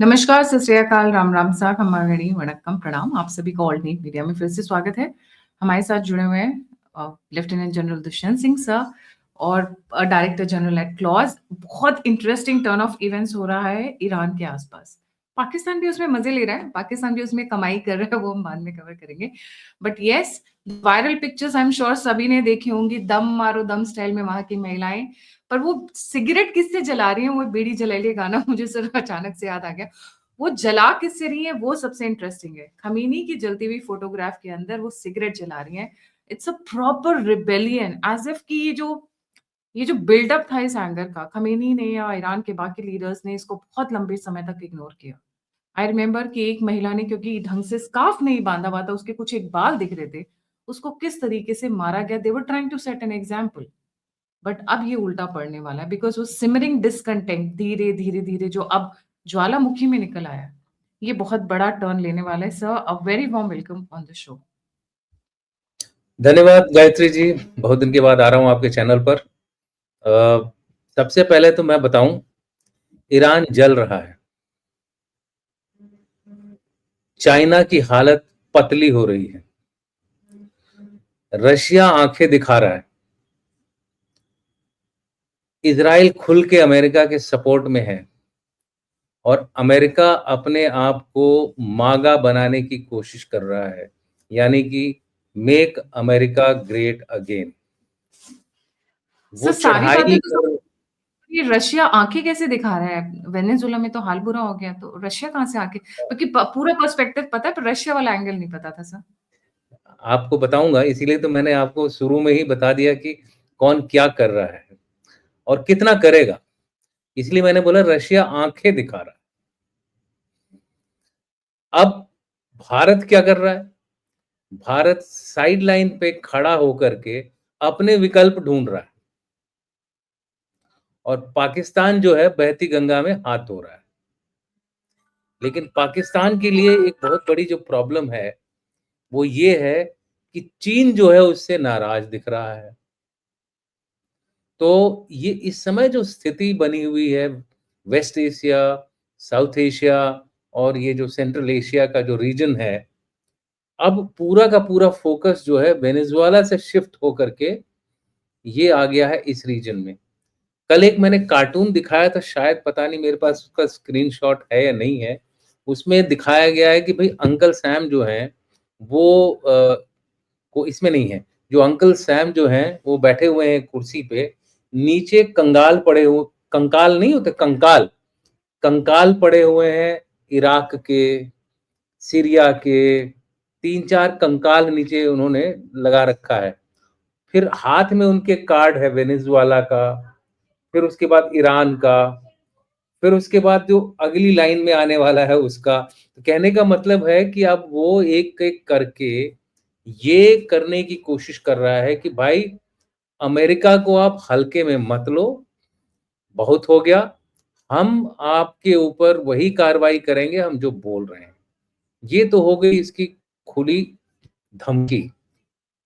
नमस्कार, सत श्री अकाल, राम राम सा, खम्बागणी, वणक्कम, प्रणाम। आप सभी का ऑल्टरनेट मीडिया में फिर से स्वागत है। हमारे साथ जुड़े हुए हैं lieutenant general Dushyant Singh sir और डायरेक्टर जनरल एट क्लॉज। बहुत इंटरेस्टिंग टर्न ऑफ इवेंट्स हो रहा है ईरान के आसपास। पाकिस्तान भी उसमें मजे ले रहा है, पाकिस्तान भी उसमें कमाई कर रहा है, वो हम बाद में कवर करेंगे। But yes, viral pictures I am sure सभी ने देखी होंगी, दम मारो दम स्टाइल में वहां की महिलाएं। पर वो सिगरेट किससे जला रही हैं, वो बीड़ी जला लिए गाना मुझे सिर्फ अचानक से याद आ गया। वो जला किससे रही है, वो सबसे इंटरेस्टिंग है। खमीनी की जलती हुई फोटोग्राफ के अंदर वो सिगरेट जला रही है। It's a proper rebellion, as if कि ये जो बिल्डअप था इस एंगर का, खमीनी ने या ईरान के बाकी लीडर्स ने इसको बहुत लंबे समय तक इग्नोर किया। आई रिमेम्बर कि एक महिला ने, क्योंकि ढंग से स्कार्फ नहीं बांधा हुआ था, उसके कुछ एक बाल दिख रहे थे, उसको किस तरीके से मारा गया। They were trying to set an example. But अब ये उल्टा पड़ने वाला है, बिकॉज वो सिमरिंग डिसकंटेंट धीरे धीरे धीरे जो अब ज्वालामुखी में निकल आया, ये बहुत बड़ा टर्न लेने वाला है। Sir, a very warm welcome on the show. धन्यवाद गायत्री जी, बहुत दिन के बाद आ रहा हूं आपके चैनल पर। सबसे पहले तो मैं बताऊं, ईरान जल रहा है, चाइना की हालत पतली हो रही है, रशिया आंखें दिखा रहा है, इजराइल खुल के अमेरिका के सपोर्ट में है और अमेरिका अपने आप को मागा बनाने की कोशिश कर रहा है, यानी कि make America great again. Sir, वो सारी बातें चढ़ाई तो कर ये रशिया आंखें कैसे दिखा रहा है? वेनेजुला में तो हाल बुरा हो गया, तो रशिया कहाँ से आंखें? क्योंकि पूरा पर्सपेक्टिव पता है, पर रशिया वाला एंगल नहीं पता था सर। आपको बताऊंगा, इसीलिए तो मैंने आपको शुरू में ही बता दिया कि कौन क्या कर रहा है और कितना करेगा। इसलिए मैंने बोला रशिया आंखें दिखा रहा है। अब भारत क्या कर रहा है? भारत साइड लाइन पे खड़ा होकर के अपने विकल्प ढूंढ रहा है और पाकिस्तान जो है बहती गंगा में हाथ धो रहा है। लेकिन पाकिस्तान के लिए एक बहुत बड़ी जो प्रॉब्लम है वो ये है कि चीन जो है उससे नाराज दिख रहा है। तो ये इस समय जो स्थिति बनी हुई है, वेस्ट एशिया, साउथ एशिया और ये जो सेंट्रल एशिया का जो रीजन है, अब पूरा का पूरा फोकस जो है वेनेजुएला से शिफ्ट होकर के ये आ गया है इस रीजन में। कल एक मैंने कार्टून दिखाया था, शायद पता नहीं मेरे पास उसका स्क्रीनशॉट है या नहीं है। उसमें दिखाया गया है कि भाई अंकल सैम जो हैं वो को इसमें नहीं है। जो अंकल सैम जो हैं वो बैठे हुए हैं कुर्सी पे, नीचे कंगाल पड़े हुए, कंकाल नहीं होते, कंकाल कंकाल पड़े हुए हैं इराक के, सीरिया के, 3-4 कंकाल नीचे उन्होंने लगा रखा है। फिर हाथ में उनके कार्ड है वेनेजुएला का, फिर उसके बाद ईरान का, फिर उसके बाद जो अगली लाइन में आने वाला है उसका। तो कहने का मतलब है कि अब वो एक-एक करके ये करने की कोशिश कर रहा है कि भाई अमेरिका को आप हल्के में मत लो, बहुत हो गया। हम आपके ऊपर वही कार्रवाई करेंगे हम जो बोल रहे हैं। ये तो हो गई इसकी खुली धमकी।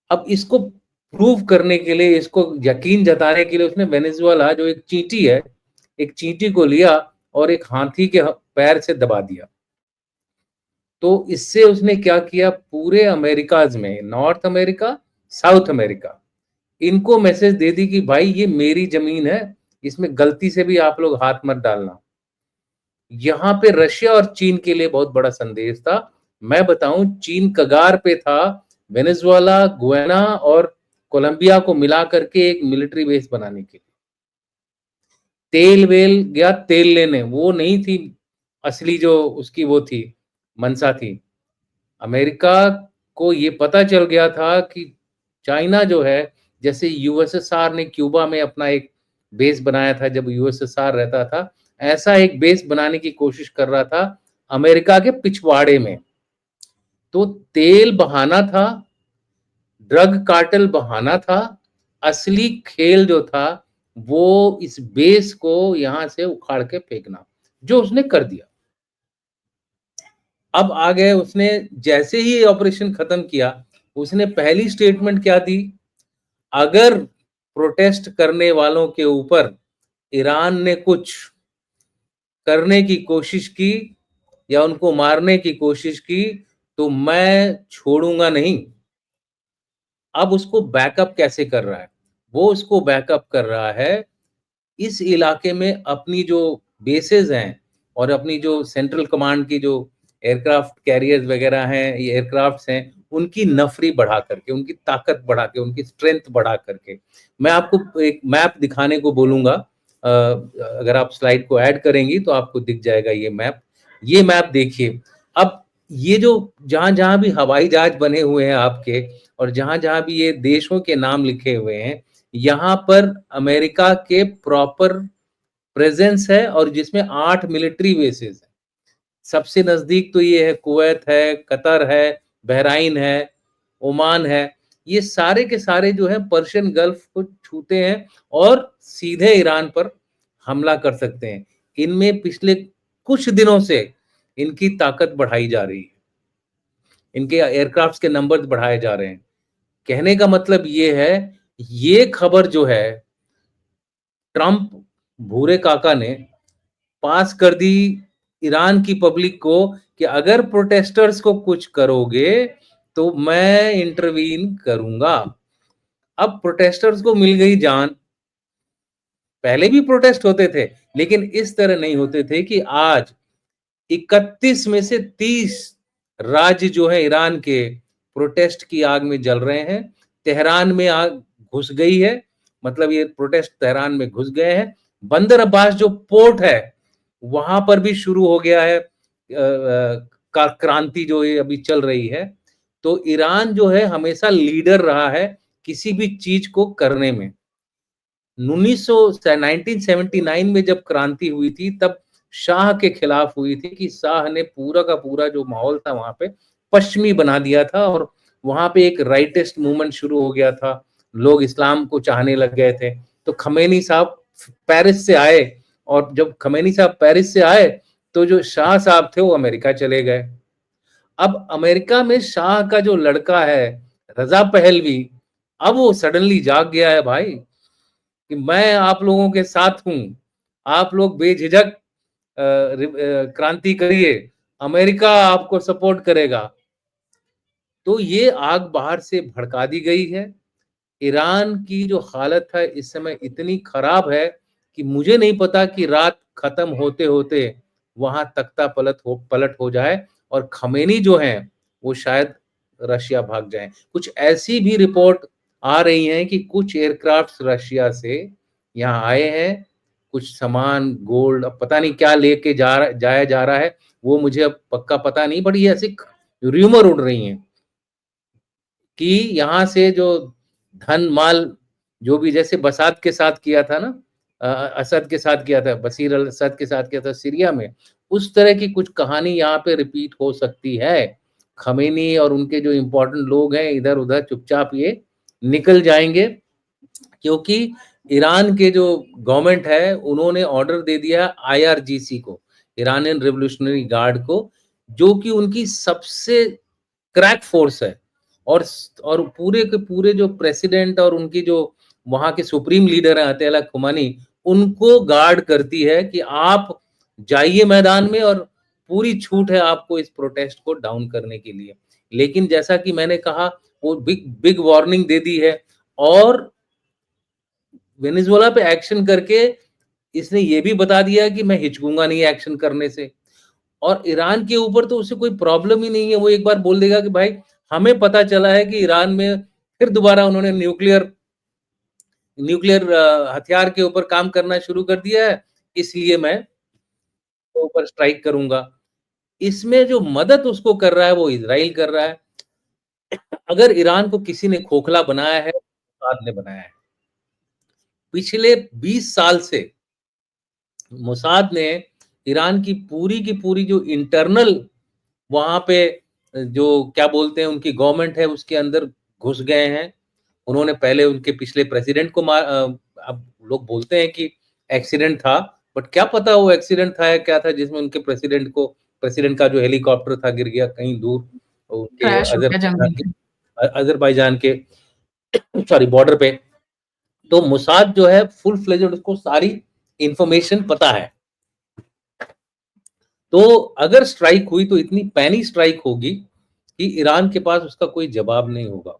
अब इसको प्रूव करने के लिए, इसको यकीन जताने के लिए उसने वेनेजुएला जो एक चींटी है, एक चींटी को लिया और एक हाथी के पैर से दबा दिया। तो इससे उसने क्या किया, पूरे अमेरिकाज में, नॉर्थ अमेरिका, साउथ अमेरिका, इनको मैसेज दे दी कि भाई ये मेरी जमीन है, इसमें गलती से भी आप लोग हाथ मत डालना। यहाँ पे रशिया और चीन के लिए बहुत बड़ा संदेश था। मैं बताऊं, चीन कगार पे था वेनेजुएला, गुयाना और कोलंबिया को मिला करके एक मिलिट्री बेस बनाने के लिए। तेल वेल गया तेल लेने, वो नहीं थी असली जो उसकी वो थी, मंशा थी। अमेरिका को ये पता चल गया था कि चाइना जो है, जैसे यूएसएसआर ने क्यूबा में अपना एक बेस बनाया था जब यूएसएसआर रहता था, ऐसा एक बेस बनाने की कोशिश कर रहा था अमेरिका के पिछवाड़े में। तो तेल बहाना था, ड्रग कार्टेल बहाना था, असली खेल जो था वो इस बेस को यहां से उखाड़ के फेंकना, जो उसने कर दिया। अब आ गए, उसने जैसे ही ये ऑपरेशन खत्म किया, उसने पहली स्टेटमेंट क्या दी, अगर प्रोटेस्ट करने वालों के ऊपर ईरान ने कुछ करने की कोशिश की या उनको मारने की कोशिश की, तो मैं छोड़ूँगा नहीं। अब उसको बैकअप कैसे कर रहा है? वो उसको बैकअप कर रहा है, इस इलाके में अपनी जो बेसेस हैं और अपनी जो सेंट्रल कमांड की जो एयरक्राफ्ट कैरियर्स वगैरह हैं, ये एयरक्राफ्ट्स हैं, उनकी नफरी बढ़ा करके, उनकी ताकत बढ़ा के, उनकी स्ट्रेंथ बढ़ा करके। मैं आपको एक मैप दिखाने को बोलूँगा, अगर आप स्लाइड को ऐड करेंगी तो आपको दिख जाएगा ये मैप। ये मैप देखिए। अब ये जो जहाँ-जहाँ भी हवाई जहाज बने हुए हैं आपके और जहाँ-जहाँ भी ये देशों के नाम लिखे हुए हैं, यहाँ पर अमेरिका के प्रॉपर प्रेजेंस है और जिसमें 8 मिलिट्री बेसेस हैं। सबसे नज़दीक तो ये है कुवैत है, कतर है, बहराइन है, ओमान है। ये सारे के सारे जो हैं पर्शियन गल्फ को छूते हैं और सीधे ईरान पर हमला कर सकते हैं। इनमें पिछले कुछ दिनों से इनकी ताकत बढ़ाई जा रही है। इनके एयरक्राफ्ट्स के नंबर्स बढ़ाए जा रहे हैं। कहने का मतलब ये है, ये खबर जो है ट्रम्प भूरे काका ने पास कर दी ईरान की पब्लिक को कि अगर प्रोटेस्टर्स को कुछ करोगे तो मैं इंटरवीन करूंगा। अब प्रोटेस्टर्स को मिल गई जान। पहले भी प्रोटेस्ट होते थे, लेकिन इस तरह नहीं होते थे कि आज 31 में से 30 राज्य जो है ईरान के प्रोटेस्ट की आग में जल रहे हैं। तेहरान में आग घुस गई है, मतलब ये प्रोटेस्ट तेहरान में घुस गए हैं। बंदर अब्बास जो पोर्ट है, वहां पर भी शुरू हो गया है का क्रांति जो ये अभी चल रही है। तो ईरान जो है हमेशा लीडर रहा है किसी भी चीज को करने में। 1979 में जब क्रांति हुई थी तब शाह के खिलाफ हुई थी कि शाह ने पूरा का पूरा जो माहौल था वहां पे पश्चिमी बना दिया था और वहां पे एक राइटिस्ट मूवमेंट शुरू हो गया था। लोग इस्लाम को चाहने लग गए थे। तो खमेनी साहब पेरिस से आए और जब खमेनी साहब पेरिस से आए तो जो शाह साहब थे वो अमेरिका चले गए। अब अमेरिका में शाह का जो लड़का है रजा पहलवी, अब वो सडनली जाग गया है भाई कि मैं आप लोगों के साथ हूं। आप लोग बेझिझक क्रांति करिए, अमेरिका आपको सपोर्ट करेगा। तो ये आग बाहर से भड़का दी गई है। ईरान की जो हालत है इस समय इतनी खराब है कि मुझे नहीं पता कि रात खत्म होते होते वहां तख्ता पलट हो जाए और खमेनी जो है वो शायद रशिया भाग जाए। कुछ ऐसी भी रिपोर्ट आ रही हैं कि कुछ एयरक्राफ्ट रशिया से यहाँ आए हैं, कुछ सामान गोल्ड अब पता नहीं क्या लेके जाया जा रहा है, वो मुझे अब पक्का पता नहीं, बट ये ऐसी र्यूमर उड़ रही हैं कि यहाँ से जो धन माल जो भी जैसे बसात के साथ किया था ना, असद के साथ किया था, बशीर अल असद के साथ किया था सीरिया में, उस तरह की कुछ कहानी यहाँ पे रिपीट हो सकती है। खमेनी और उनके जो इम्पोर्टेंट लोग हैं इधर-उधर चुपचाप ये निकल जाएंगे, क्योंकि ईरान के जो गवर्नमेंट है उन्होंने ऑर्डर दे दिया आईआरजीसी को, ईरानियन रिवोल्यूशनरी गार्ड को, जो कि उनकी सबसे क्रैक फोर्स है। और पूरे के पूरे जो प्रेसिडेंट और उनकी जो वहां के सुप्रीम लीडर हैं अयतुल्ला खुमानी, उनको गार्ड करती है कि आप जाइए मैदान में और पूरी छूट है आपको इस प्रोटेस्ट को डाउन करने के लिए। लेकिन जैसा कि मैंने कहा, वो बिग बिग वार्निंग दे दी है और वेनेजुएला पे एक्शन करके इसने ये भी बता दिया कि मैं हिचकूंगा नहीं एक्शन करने से। और ईरान के ऊपर तो उसे कोई प्रॉब्लम ही नहीं है। वो एक बार बोल देगा कि भाई हमें पता चला है कि ईरान में फिर दोबारा उन्होंने न्यूक्लियर न्यूक्लियर हथियार के ऊपर काम करना शुरू कर दिया है, इसलिए मैं उसके ऊपर स्ट्राइक करूंगा। इसमें जो मदद उसको कर रहा है वो इजराइल कर रहा है। अगर ईरान को किसी ने खोखला बनाया है, मोसाद ने बनाया है। पिछले 20 साल से मोसाद ने ईरान की पूरी जो इंटरनल वहाँ पे जो क्या बोलते हैं उनकी गवर्नमेंट है उसके अंदर घुस गए हैं। उन्होंने पहले उनके पिछले प्रेसिडेंट को अब लोग बोलते हैं कि एक्सीडेंट था, बट क्या पता वो एक्सीडेंट था या क्या था जिसमें उनके प्रेसिडेंट का जो हेलीकॉप्टर था गिर गया कहीं दूर उनके क्रैश हो गया जंगल में। अज़रबैजान के सॉरी बॉर्डर पे। तो मोसाद जो है फुल फ्लेजेड उसको सारी इंफॉर्मेशन पता है। तो अगर स्ट्राइक हुई तो इतनी पैनी स्ट्राइक होगी कि ईरान के पास उसका कोई जवाब नहीं होगा।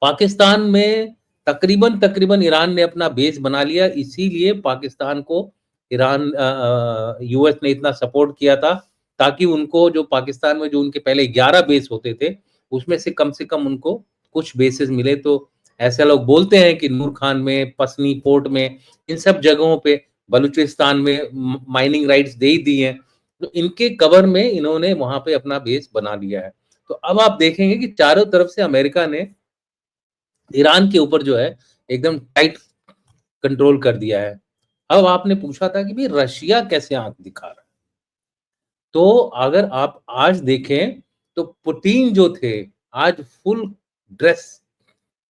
पाकिस्तान में तकरीबन ईरान ने अपना बेस बना लिया, इसीलिए पाकिस्तान को यूएस ने इतना सपोर्ट किया था, ताकि उनको जो पाकिस्तान में जो उनके पहले 11 बेस होते थे, उसमें से कम उनको कुछ बेसेस मिले। तो ऐसा लोग बोलते हैं कि नूर खान में, पसनी पोर्ट में, इन सब जगहों पे, बलूचिस्तान में माइनिंग राइट्स दे ही दी हैं। तो इनके कवर में इन्होंने वहाँ पे अपना बेस बना लिया है। तो अब आप देखेंगे कि चारों तरफ से अमेरिका ने ईरान के ऊपर जो है एकदम टाइट कंट्रोल कर दिया है। अब आपने पूछा था कि भाई रशिया कैसे आँख दिखा रहा है? तो अगर आप आज देखें तो पुतिन जो थे, आज फुल ड्रेस,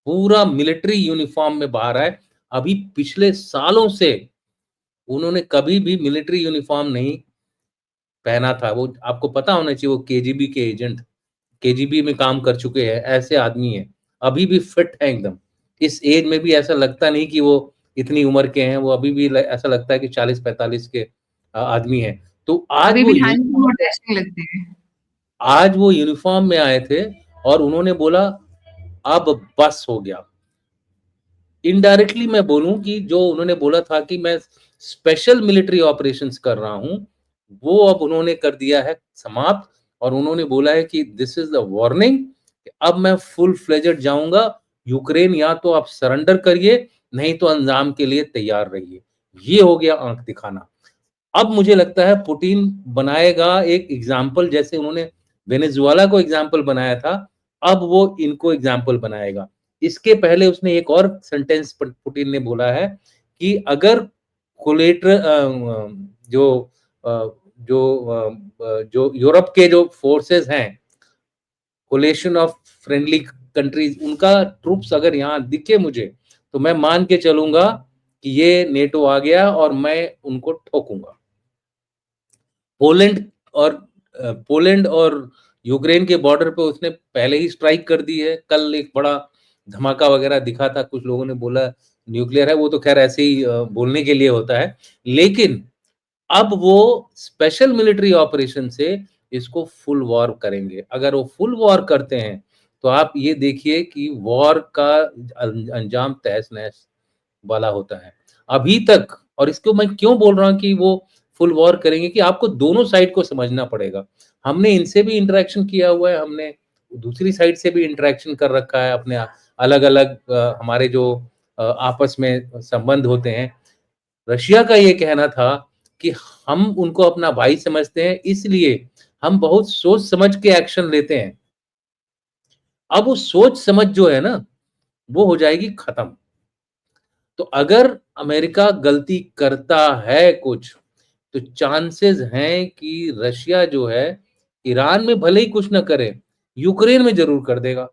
पूरा मिलिट्री यूनिफ़ॉर्म में बाहर आए। अभी पिछले सालों से उन्होंने कभी भी मिलिट्री यूनिफ़ॉर्म नहीं पहना था। वो आपको पता होना चाहिए, वो केजीबी के एजेंट, केजीबी में काम कर चुके हैं, ऐसे आदमी हैं। अभी भी फिट हैं एकदम। इस एज में भी ऐसा लगता नहीं कि वो इतनी उम्र के हैं, वो अभी भी ऐसा लगता है कि 40-45 के आदमी हैं। तो आज अभी वो भी हैंडसम यूनिफ़ॉर्म और में डैशिंग लगते हैं। आज वो यूनिफ़ॉर्म में आए थे और उन्होंने बोला, अब बस हो गया। इनडायरेक्टली मैं बोलूँ कि जो उन्होंने बोला था कि मैं स्पेशल मिलिट्री ऑपरेशंस कर रहा हूँ, वो अब उन्होंने कर दिया है समाप्त। और उन्होंने बोला है कि दिस इज़ द वार्निंग, अब मैं फुल फ्लेजेड जाऊँगा, यूक्रेन या तो आप सरेंडर करिए, नहीं तो अंजाम के लिए तैयार रहिए। ये हो गया आँख दिखाना। अब मुझे लगता है पुतिन बनाएगा एक एग्ज़ाम्पल, जैसे उन्होंने वेनेजुएला को एग्ज़ाम्पल बनाया था, अब वो इनको एग्ज़ाम्पल बनाएगा। इसके पहले उसने एक और सेंटेंस पुतिन ने बोला है कि अगर जो अ, जो यूरोप के जो फोर्सेस हैं, कोलिशन ऑफ फ्रेंडली कंट्रीज, उनका ट्रूप्स अगर यहाँ दिखे मुझे, तो मैं मान के चलूंगा कि ये नेटो आ गया और मैं उनको ठोकूंगा। पोलैंड और पोलैंड और यूक्रेन के बॉर्डर पे उसने पहले ही स्ट्राइक कर दी है। कल एक बड़ा धमाका वगैरह दिखा था, कुछ लोगों ने बोला न्यूक्लियर है, वो तो खैर ऐसे ही बोलने के लिए होता है। लेकिन अब वो स्पेशल मिलिट्री ऑपरेशन से इसको फुल वॉर करेंगे। अगर वो फुल वॉर करते हैं, तो आप ये देखिए कि वॉर का अंजाम तहस-नहस वाला होता है। अभी तक, और इसको मैं क्यों बोल रहा हूँ कि वो फुल वॉर करेंगे, कि आपको दोनों साइड को समझना पड़ेगा। हमने इनसे भी इंटरैक्शन किया हुआ है, हमने दूसरी साइड से भी इंटरैक्शन कर रखा है, अपने अलग-अलग हमारे जो आपस में संबंध होते हैं। रशिया का ये कहना था कि हम उनको अपना भाई समझते हैं, इसलिए हम बहुत सोच समझ के एक्शन लेते हैं। अब वो सोच समझ जो है ना, वो हो जाएगी खत्म। तो अगर अमेरिका गलती करता है कुछ, तो चांसेस हैं कि रशिया जो है, ईरान में भले ही कुछ ना करे, यूक्रेन में ज़रूर कर देगा,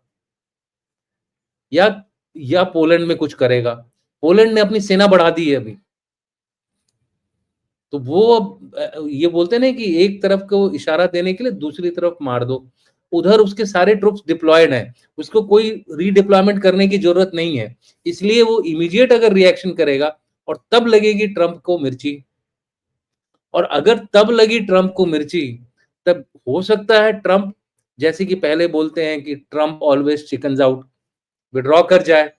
या पोलैंड में कुछ करेगा। पोलैंड ने अपनी सेना बढ़ा दी है अभी। तो वो अब ये बोलते हैं ना कि एक तरफ को इशारा देने के लिए दूसरी तरफ मार दो। उधर उसके सारे ट्रूप्स डिप्लॉयड हैं, उसको कोई रीडिप्लॉयमेंट करने की ज़रूरत नहीं है। इसलिए वो इमीडिएट अगर रिएक्शन करेगा, और तब लगेगी ट्रम्प को मिर्ची, और अगर तब लगी ट्रम्प को मिर्ची, तब हो सकता है ट्रम्प, जैसे कि पहले बोलते हैं कि Trump always chickens out, withdraw कर जाए,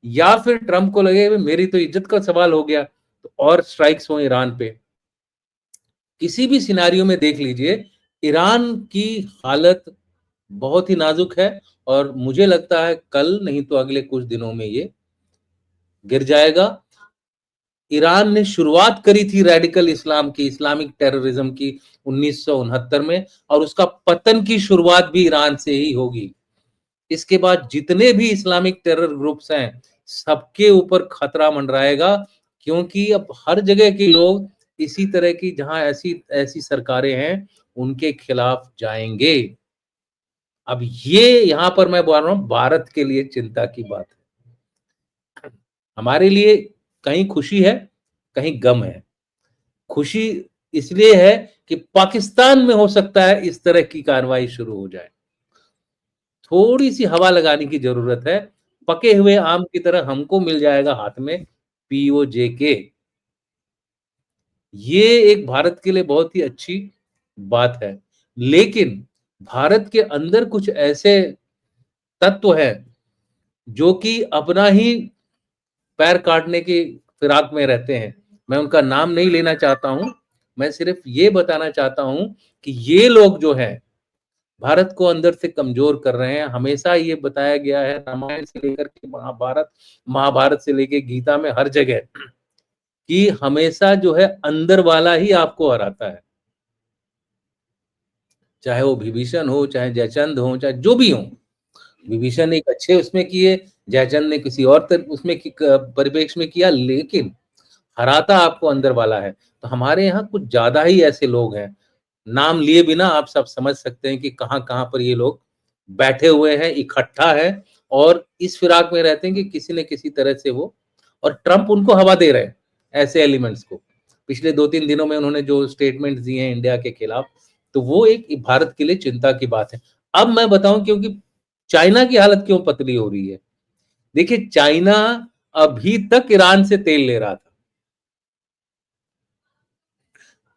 या फिर ट्रम्प को लगे मेरी तो इज्जत का सवाल हो गया, तो और स्ट्राइक्स हो ईरान पे। किसी भी सिनेरियो में देख लीजिए, ईरान की हालत बहुत ही नाजुक है, और मुझे लगता है कल नहीं तो अगले कुछ दिनों में ये गिर जाएगा। ईरान ने शुरुआत करी थी रेडिकल इस्लाम की, इस्लामिक टेररिज्म की 1969 में, और उसका पतन की शुरुआत भी ईरान से ही होगी। इसके बाद जितने भी इस्लामिक टेरर ग्रुप्स हैं, सबके ऊपर खतरा मंडराएगा, क्योंकि अब हर जगह के लोग इसी तरह की, जहां ऐसी ऐसी सरकारें हैं, उनके खिलाफ जाएंगे। अब ये यहाँ पर मैं बोल रहा हूँ, भारत के लिए चिंता की बात है। हमारे लिए कहीं खुशी है, कहीं गम है। खुशी इसलिए है कि पाकिस्तान में हो सकता है इस तरह की कार्रवाई शुरू हो जाए। थोड़ी सी हवा लगाने की जरूरत है, पके हुए आम की तरह हमको मिल जाएगा हाथ में पीओजे के। ये एक भारत के लिए बहुत ही अच्छी बात है। लेकिन भारत के अंदर कुछ ऐसे तत्व हैं, जो कि अपना ही पैर काटने की फिराक में रहते हैं। मैं उनका नाम नहीं लेना चाहता हूँ, मैं सिर्फ़ ये बताना चाहता हूँ कि ये लोग जो हैं, भारत को अंदर से कमज़ोर कर रहे हैं। हमेशा ये बताया गया है रामायण से लेकर के महाभारत, महाभारत से लेके गीता में हर जगह कि हमेशा जो है अंदर वाला ही आपको हराता है। चाहे वो विभीषण हो, चाहे जयचंद हो, चाहे जो भी हों। विभीषण एक अच्छे उसमें किए, जयचंद ने किसी और उसमें परिप्रेक्ष्य में किया, लेकिन हराता आपको अंदर वाला है। तो हमारे यहाँ कुछ ज़्यादा ही ऐसे लोग हैं, नाम लिए बिना आप सब समझ सकते हैं कि कहाँ-कहाँ पर ये लोग बैठे हुए हैं, इकट्ठा हैं और इस फिराक में रहते हैं कि किसी न किसी तरह से वो और ट्रम्प उनको हवा दे रहे हैं, ऐसे एलिमेंट्स को। पिछले 2-3 दिनों में उन्होंने जो स्टेटमेंट्स दिए हैं इंडिया के खिलाफ, तो वो एक भारत के लिए चिंता की बात है। अब मैं बताऊँ क्योंकि चाइना की हालत क्यों पतली हो रही है? देखिए चाइना अभी तक ईरान से तेल ले रहा था।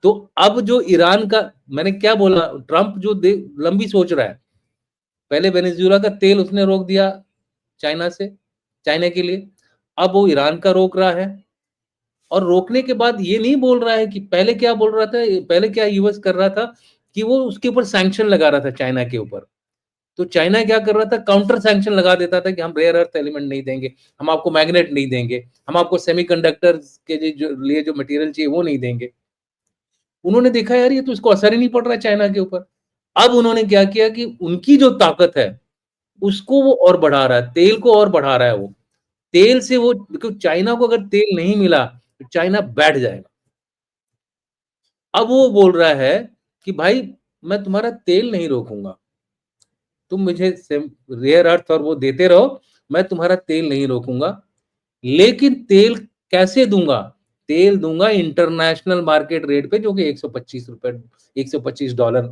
तो अब जो ईरान का मैंने क्या बोला ट्रम्प जो लंबी सोच रहा है। पहले वेनेजुएला का तेल उसने रोक दिया चाइना से, चाइना के लिए। अब वो ईरान का रोक रहा है और रोकने के बाद ये नहीं बोल रहा है कि पहले क्या बोल रहा था, पहले क्या यूएस कर रहा था कि वो उसके ऊपर सैंक्शन लगा रहा था चाइना के ऊपर। तो चाइना क्या कर रहा था काउंटर सैंक्शन लगा देता था कि हम रेयर अर्थ एलिमेंट नहीं देंगे, हम आपको मैग्नेट नहीं देंगे, हम आपको सेमीकंडक्टर्स के लिए जो मटेरियल चाहिए वो नहीं देंगे। उन्होंने देखा यार ये तो इसको असर ही नहीं पड़ रहा है चाइना के ऊपर। अब उन्होंने क्या किया कि उनकी जो ताकत है, उसको वो और बढ़ा रहा है, तेल को और बढ़ा रहा है वो। तेल से वो देखो चाइना को अगर तेल नहीं मिला, तो चाइना बैठ जाएगा। अब वो बोल रहा है कि भाई मैं तुम्हारा तेल नहीं रोकूँगा। तुम मुझे सेम रेयर अर्थ और वो देते रहो, मैं तुम्हारा तेल नहीं रोकूँगा। लेकिन तेल कैसे दूँगा? तेल दूँगा इंटरनेशनल मार्केट रेट पे जो कि ₹125 $125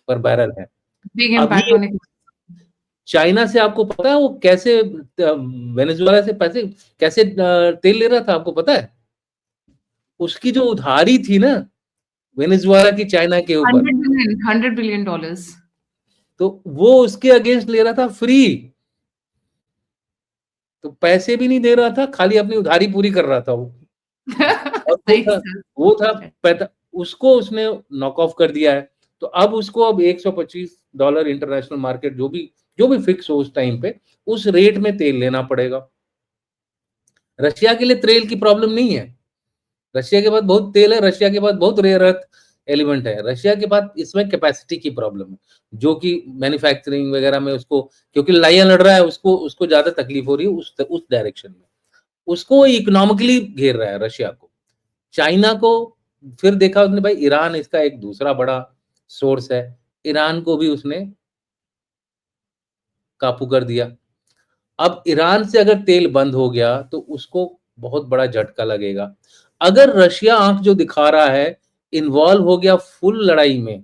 पर बैरल है। बिग इम्पैक्ट अभी होने की। चाइना से आपको पता है वो कैसे वेनेजुएला से पैसे कैसे तेल ले रहा था आपको पता है? उसकी जो उधारी थी ना वेनेजुएला की चाइना के ऊपर, 100 बिलियन डॉलर्स। तो वो उसके अगेंस्ट ले रहा था फ्री। तो पैसे भी नहीं दे रहा था, खाली अपनी उधारी पूरी कर रहा था वो। और सही सर। वो था पैता उसको उसने नॉक ऑफ कर दिया है। तो अब उसको अब $125 इंटरनेशनल मार्केट जो भी फिक्स हो उस टाइम पे, उस रेट में तेल लेना पड़ेगा। रशिया के लिए तेल की प्रॉब्लम नहीं है। रशिया के पास बहुत तेल है, रशिया के पास बहुत रेयर अर्थ एलिमेंट है। रशिया के पास इसमें कैपेसिटी की प्रॉब्लम है, जो कि मैन्युफैक्चरिंग वगैरह में उसको क्योंकि लड़ाइयाँ लड़ रहा है उसको ज़्यादा तकलीफ हो रही है उस डायरेक्शन में। उसको इकोनॉमिकली घेर रहा है रशिया को। चाइना को फिर देखा उसने भाई ईरान इसका एक दूसरा बड़ा सोर्स है। ईरान को भी उसने काबू कर दिया। अब ईरान से अगर तेल बंद हो गया तो उसको बहुत बड़ा झटका लगेगा। अगर रशिया आँख जो दिखा रहा है, इन्वॉल्व हो गया फुल लड़ाई में,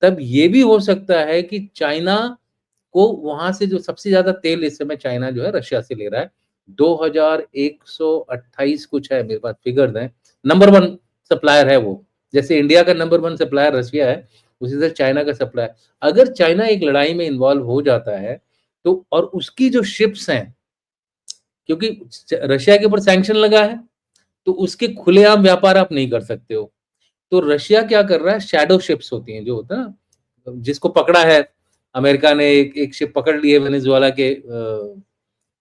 तब ये भी हो सकता है कि चाइना को वहाँ से जो सबसे ज़्यादा तेल इस समय चाइना जो है रशिया से ले रहा है। 2128 कुछ है मेरे पास फिगर्स हैं। नंबर 1 सप्लायर है वो। जैसे इंडिया का नंबर 1 सप्लायर रशिया है, उसी तरह चाइना का सप्लायर। अगर चाइना एक लड़ाई में इन्वॉल्व हो जाता है, तो और उसकी जो शिप्स हैं क्योंकि रशिया के ऊपर सैंक्शन लगा है, तो उसके खुलेआम व्यापार आप नहीं कर सकते हो। तो रशिया क्या कर रहा है शैडो शिप्स होती हैं जो होता है ना, जिसको पकड़ा है अमेरिका ने एक शिप पकड़ ली है वेनेजुएला के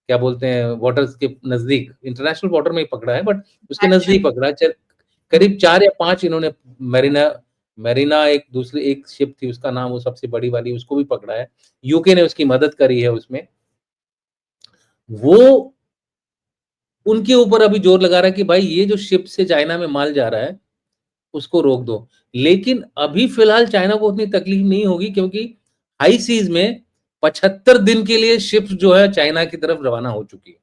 क्या बोलते हैं वाटर्स के नज़दीक, इंटरनेशनल वाटर में ही पकड़ा है बट उसके नज़दीक एक्चुअली। पकड़ा है। करीब 4 या 5 इन्होंने मैरिना मैरिना एक दूसरी एक शिप थी उसका नाम वो सबसे बड़ी वाली उसको भी पकड़ा है। यूके ने उसकी मदद करी है उसमें। वो उनके ऊपर अभी जोर लगा रहा है कि भाई ये जो शिप से चाइना में माल जा रहा है, उसको रोक दो। लेकिन अभी फ़िलहाल चाइना को उतनी तकलीफ नहीं होगी क्योंकि हाई सीज़ में 75 दिन के लिए शिप्स जो है चाइना की तरफ रवाना हो चुकी है।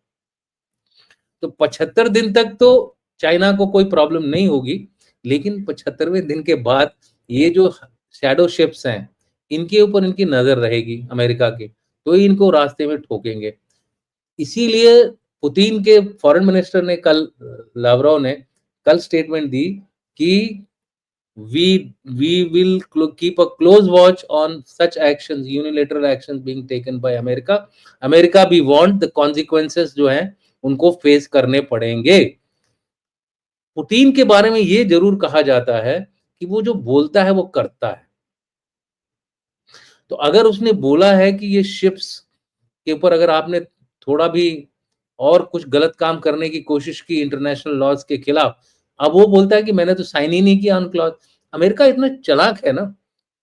तो 75 दिन तक तो चाइना को कोई प्रॉब्लम नहीं होगी, लेकिन 75वें दिन के बाद ये जो शैडो शिप्स हैं, इनके ऊपर इनकी नज़र रहेगी अमेरिका की, तो इनको रास्ते में ठोकेंगे। इसीलिए पुतिन के फॉरेन मिनिस्टर ने कल लावरोव ने कल स्टेटमेंट दी कि we will keep a close watch on such actions, unilateral actions being taken by America. America भी want the consequences जो हैं उनको फेस करने पड़ेंगे। पुतिन के बारे में ये जरूर कहा जाता है कि वो जो बोलता है वो करता है। तो अगर उसने बोला है कि ये शिप्स के ऊपर अगर आपने थोड़ा भी और कुछ गलत काम करने की कोशिश की इंटरनेशनल लॉज के खिलाफ, अब वो बोलता है कि मैंने तो साइन ही नहीं किया ऑन क्लॉज। अमेरिका इतना चालाक है ना,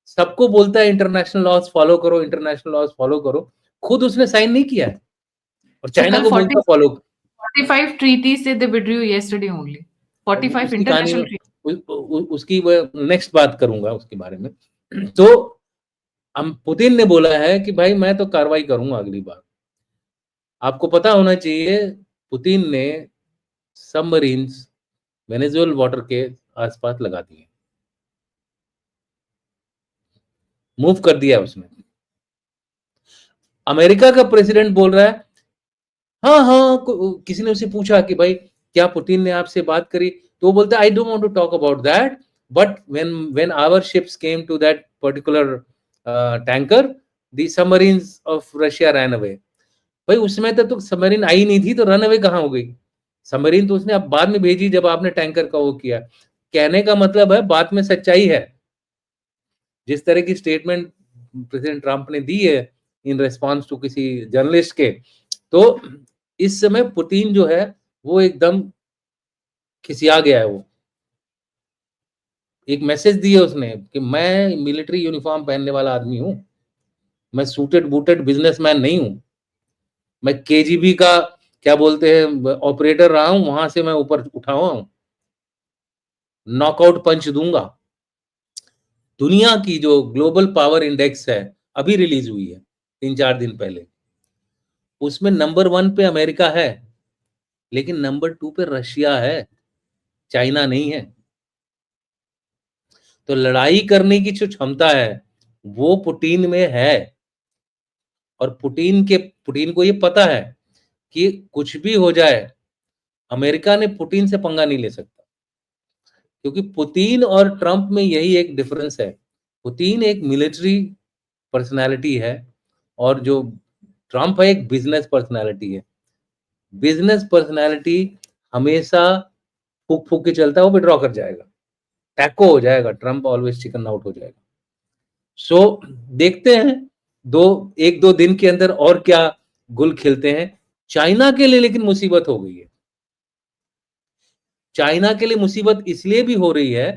सबको बोलता है इंटरनेशनल लॉज फॉलो करो, इंटरनेशनल लॉज फॉलो करो, खुद उसने साइन नहीं किया है और चाइना कल को बोलता फॉलो। 45 treaties से they withdrew yesterday only. 45 उसकी कहानी international treaties. उसकी नेक्स्ट बात करूंगा उसके बारे में। तो हम पुतिन ने बोला है कि भाई मैं तो कार्रवाई करूंगा अगली बार। आपको पता होना चाहिए पुतिन ने सबमरीन्स वेनेजुएल वाटर के आसपास लगा दिए, मूव कर दिया उसने। अमेरिका का प्रेसिडेंट बोल रहा है हाँ हाँ, किसी ने उसे पूछा कि भाई क्या पुतिन ने आपसे बात करी, तो वो बोलता है I don't want to talk about that, but when our ships came to that particular tanker, the submarines of Russia ran away. भाई उस समय तक तो सबमरीन आई नहीं थी, तो रन अवे कहाँ हो गई? सबमरीन तो उसने अब बाद में भेजी जब आपने टैंकर का वो किया। कहने का मतलब है बात में सच्चाई है। जिस तरह की स्टेटमेंट प्रेसिडेंट ट्रंप ने दी है इन रेस्पॉन्स टू किसी जर्नलिस्ट के, तो इस समय पुतिन जो है वो एकदम खिसिया गया है। वो एक मैसेज दिया उसने कि मैं मिलिट्री यूनिफॉर्म पहनने वाला आदमी हूं, मैं सूटेड बूटेड बिजनेसमैन नहीं हूं, मैं केजीबी का क्या बोलते हैं ऑपरेटर रहा हूं, वहां से मैं ऊपर उठा हुआ हूं, नॉकआउट पंच दूंगा। दुनिया की जो ग्लोबल पावर इंडेक्स है अभी रिलीज हुई है 3-4 दिन पहले, उसमें नंबर 1 पे अमेरिका है, लेकिन नंबर 2 पे रशिया है, चाइना नहीं है। तो लड़ाई करने की जो क्षमता है वो पुतिन में है, और पुतिन को ये पता है कि कुछ भी हो जाए अमेरिका ने पुतिन से पंगा नहीं ले सकता, क्योंकि पुतिन और ट्रंप में यही एक डिफरेंस है। पुतिन एक मिलिट्री पर्सनालिटी है और जो ट्रंप है एक बिजनेस पर्सनालिटी है। बिजनेस पर्सनालिटी हमेशा फूक फूक के चलता है, वो विड्रॉ कर जाएगा, टैको हो जाएगा, ट्रंप ऑलवेज चिकन आउट हो जाएगा। सो देखते हैं 1-2 दिन के अंदर और क्या गुल खिलते हैं। चाइना के लिए लेकिन मुसीबत हो गई है। चाइना के लिए मुसीबत इसलिए भी हो रही है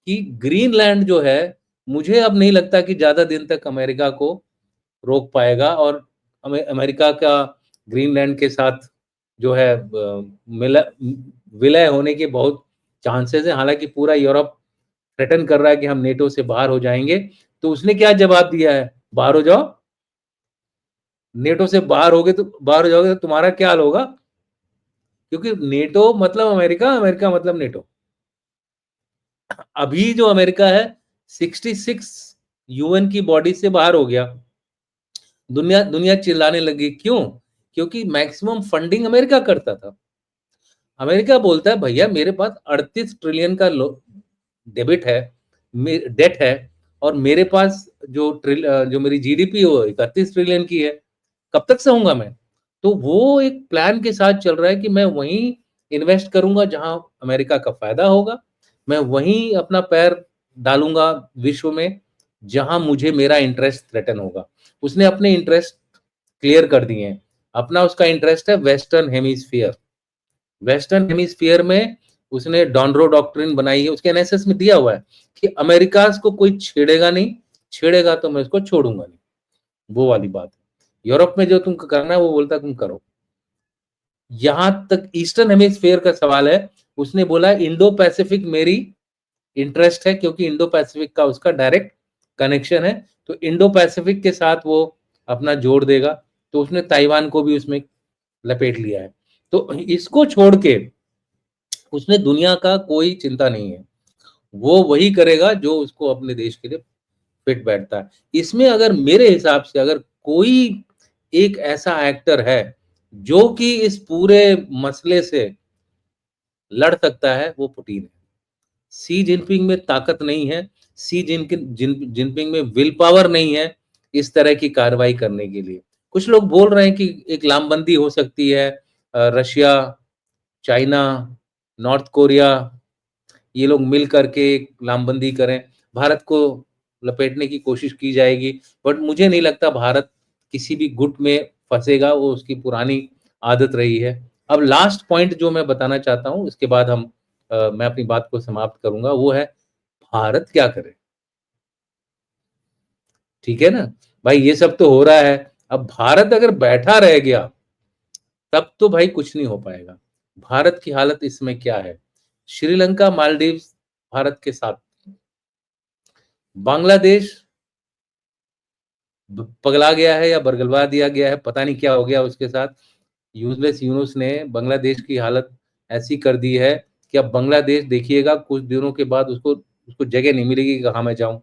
कि ग्रीनलैंड जो है, मुझे अब नहीं लगता कि ज्यादा दिन तक अमेरिका को रोक पाएगा, और अमेरिका का ग्रीनलैंड के साथ जो है विलय होने के बहुत चांसेस है। हालांकि पूरा यूरोप थ्रेटन कर रहा है कि हम नेटो से बाहर हो जाएंगे, तो उसने क्या जवाब दिया है, बाहर हो जाओ, नेटो से बाहर हो जाओगे तो तुम्हारा क्या हाल होगा, क्योंकि नेटो मतलब अमेरिका, अमेरिका मतलब नेटो। अभी जो अमेरिका है 66 यूएन की बॉडी से बाहर हो गया। दुनिया दुनिया चिल्लाने लगी, क्यों? क्योंकि मैक्सिमम फंडिंग अमेरिका करता था। अमेरिका बोलता है भैया मेरे पास 38 ट्रिलियन का डेबिट है, डेट है, और मेरे पास जो मेरी जीडीपी है वो 31 ट्रिलियन की है, कब तक सहूंगा मैं? तो वो एक प्लान के साथ चल रहा है कि मैं वहीं इन्वेस्ट करूंगा जहां अमेरिका का फायदा होगा, मैं वहीं अपना पैर डालूंगा विश्व में जहां मुझे मेरा इंटरेस्ट थ्रेटन होगा। उसने अपने इंटरेस्ट क्लियर कर दिए हैं। अपना उसका इंटरेस्ट है वेस्टर्न हेमिस्फीयर। वेस्टर्न हेमिस्फीयर में उसने डॉनरो डॉक्ट्रिन बनाई है, उसके एनएसएस में दिया हुआ है कि अमेरिका को कोई छेड़ेगा नहीं, छेड़ेगा तो मैं उसको छोड़ूंगा नहीं। वो वाली बात है। यूरोप में जो तुम करना है वो बोलता है तुम करो। यहां तक ईस्टर्न हेमिस्फीयर का सवाल है, उसने बोला इंडो पैसिफिक मेरी इंटरेस्ट है, क्योंकि इंडो पैसिफिक का उसका डायरेक्ट कनेक्शन है, तो इंडो पैसिफिक के साथ वो अपना जोड़ देगा। तो उसने ताइवान को भी उसमें लपेट लिया है। तो इसको छोड़ के उसने दुनिया का कोई चिंता नहीं है, वो वही करेगा जो उसको अपने देश के लिए फिट बैठता है। इसमें अगर मेरे हिसाब से अगर कोई एक ऐसा एक्टर है जो कि इस पूरे मसले से लड़ सकता है वो पुतिन है। शी जिनपिंग में ताकत नहीं है, जिनपिंग में विल पावर नहीं है इस तरह की कार्रवाई करने के लिए। कुछ लोग बोल रहे हैं कि एक लामबंदी हो सकती है, रशिया, चाइना, नॉर्थ कोरिया, ये लोग मिल करके एक लामबंदी करें, भारत को लपेटने की कोशिश की जाएगी। बट मुझे नहीं लगता भारत किसी भी गुट में फँसेगा, वो उसकी पुरानी आदत रही है। अब लास्ट पॉइंट जो मैं बताना चाहता हूँ, इसके बाद मैं अपनी बात को समाप्त करूँगा, वो है भारत क्या करे? ठीक है ना? भाई ये सब तो हो रहा है, अब भारत अगर बैठा रह गया, तब तो भाई कुछ नहीं हो पाएगा। भारत की हालत इस समय क्या है? श्रीलंका, मालदीव्स भारत के साथ, बांग्लादेश पगला गया है या बरगलवा दिया गया है, पता नहीं क्या हो गया उसके साथ। यूजलेस यूनुस ने बांग्लादेश की हालत ऐसी कर दी है कि अब बांग्लादेश देखिएगा कुछ दिनों के बाद उसको उसको जगह नहीं मिलेगी कि कहाँ मैं जाऊँ।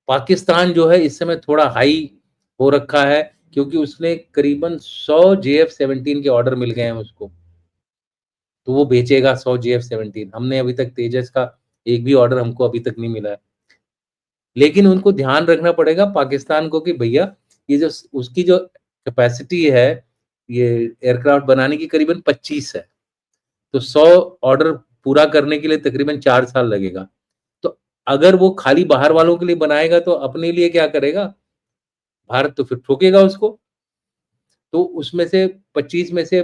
पाकिस्तान जो है इस समय थोड़ा हाई हो रखा है क्योंकि उसने करीबन 100 JF-17 के ऑर्डर मिल गए हैं उसको। तो वो बेचेगा 100 JF-17। हमने अभी तक तेजस का एक भी ऑर्डर हमको अभी तक नहीं मिला है। लेकिन उनको ध्यान रखना पड़ेगा पाकिस्तान को कि भैया ये जो उसकी जो कैपेसिटी है ये एयरक्राफ्ट बनाने की करीबन 25 है। तो 100 ऑर्डर पूरा करने के लिए तकरीबन 4 साल लगेगा। तो अगर वो खाली बाहर वालों के लिए बनाएगा तो अपने लिए क्या करेगा? भारत तो फिर ठोकेगा उसको। तो उसमें से 25 में से